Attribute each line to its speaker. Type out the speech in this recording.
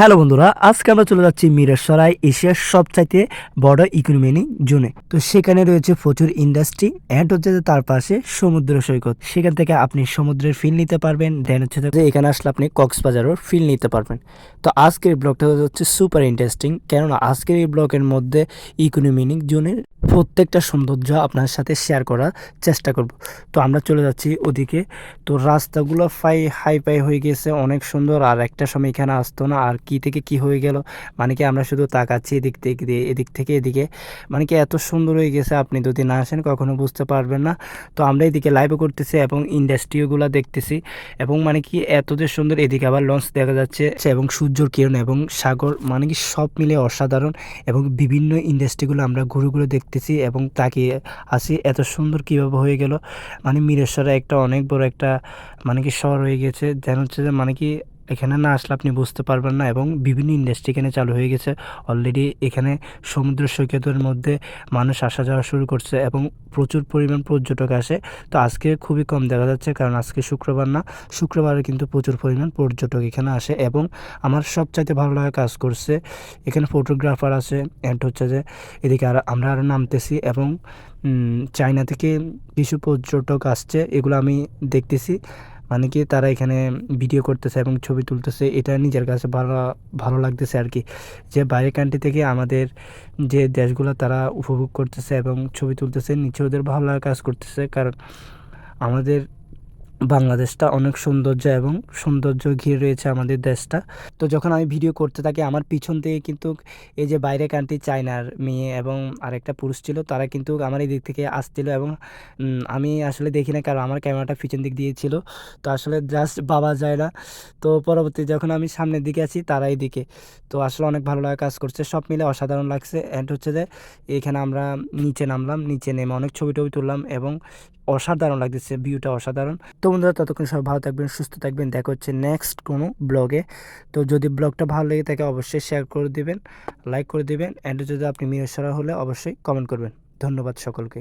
Speaker 1: Hello বন্ধুরা, আজকে আমরা চলে যাচ্ছি মিরসরাই, এশিয়ার সবচাইতে বড় ইকোনমিক জোনে। তো সেখানে রয়েছে প্রচুর ইন্ডাস্ট্রি অ্যান্ড হচ্ছে যে তার পাশে সমুদ্র সৈকত। সেখান থেকে আপনি সমুদ্রের ফিল নিতে পারবেন, দেন হচ্ছে যে এখানে আসলে আপনি কক্সবাজারও ফিল নিতে পারবেন। তো আজকের ব্লগটা হচ্ছে সুপার ইন্টারেস্টিং, কেননা আজকের এই ব্লগের মধ্যে ইকোনমিক জোনের প্রত্যেকটা সৌন্দর্য আপনার সাথে শেয়ার করার চেষ্টা করব। তো আমরা চলে যাচ্ছি ওদিকে। তো রাস্তাগুলো হাই হয়ে গেছে, অনেক সুন্দর। আর একটা সময় এখানে আসতো না, আর কি থেকে কি হয়ে গেল, মানে কি আমরা শুধু তাকাচ্ছি এদিক থেকে এদিকে, মানে কি এত সুন্দর হয়ে গেছে, আপনি যদি না আসেন কখনো বুঝতে পারবেন না। তো আমরা এদিকে লাইভও করতেছি এবং ইন্ডাস্ট্রিগুলো দেখতেছি, এবং মানে কি এত যে সুন্দর, এদিকে আবার লঞ্চ দেখা যাচ্ছে এবং সূর্যর কিরণ এবং সাগর, মানে কি সব মিলে অসাধারণ। এবং বিভিন্ন ইন্ডাস্ট্রিগুলো আমরা ঘুরে ঘুরে দেখতেছি এবং তাকিয়ে আসি এত সুন্দর কীভাবে হয়ে গেল। মানে মিরেশ্বরে একটা অনেক বড় একটা মানে কি শহর হয়ে গেছে, যেন হচ্ছে যে মানে কি এখানে না আসলে আপনি বুঝতে পারবেন না। এবং বিভিন্ন ইন্ডাস্ট্রি এখানে চালু হয়ে গেছে অলরেডি। এখানে সমুদ্র সৈকতের মধ্যে মানুষ আসা যাওয়া শুরু করছে এবং প্রচুর পরিমাণ পর্যটক আসে। তো আজকে খুবই কম দেখা যাচ্ছে, কারণ আজকে শুক্রবার না, শুক্রবারে কিন্তু প্রচুর পরিমাণ পর্যটক এখানে আসে। এবং আমার সবচাইতে ভালো লাগা কাজ করছে, এখানে ফটোগ্রাফার আছে অ্যান্ড হচ্ছে যে এদিকে আর আমরা আরও নামতেছি এবং চায়না থেকে কিছু পর্যটক আসছে, এগুলো আমি দেখতেছি। মানে কি তারা এখানে ভিডিও করতেছে এবং ছবি তুলতেছে, এটা নিজের কাছে ভালো ভালো লাগতেছে আর কি, যে বাইরের কান্ট্রি থেকে আমাদের যে দেশগুলো তারা উপভোগ করতেছে এবং ছবি তুলতেছে, নিচে ওদের ভালো লাগা কাজ করতেছে। কারণ আমাদের বাংলাদেশটা অনেক সৌন্দর্য ঘিরে রয়েছে আমাদের দেশটা। তো যখন আমি ভিডিও করতে থাকি, আমার পিছন থেকে কিন্তু এই যে বাইরে কান্ট্রি চায়নার মেয়ে এবং আরেকটা পুরুষ ছিল, তারা কিন্তু আমার এই দিক থেকে আসছিল। এবং আমি আসলে দেখি না, কারণ আমার ক্যামেরাটা পিছন দিক দিয়ে ছিল, তো আসলে জাস্ট ভাবা যায় না। তো পরবর্তী যখন আমি সামনের দিকে আছি, তারা এইদিকে। তো আসলে অনেক ভালো লাগা কাজ করছে, সব মিলে অসাধারণ লাগছে। অ্যান্ড হচ্ছে যে এখানে আমরা নিচে নামলাম, নিচে নেমে অনেক ছবি টবি তুললাম এবং অসাধারণ লাগতেছে, ভিউটা অসাধারণ। তো বন্ধুরা, ততক্ষণ সবাই ভালো থাকবেন, সুস্থ থাকবেন, দেখা হচ্ছে নেক্সট কোনো ব্লগে। তো যদি ব্লগটা ভালো লেগে থাকে অবশ্যই শেয়ার করে দিবেন, লাইক করে দিবেন, অ্যান্ড যদি আপনি মিরসরা হলে অবশ্যই কমেন্ট করবেন। ধন্যবাদ সকলকে।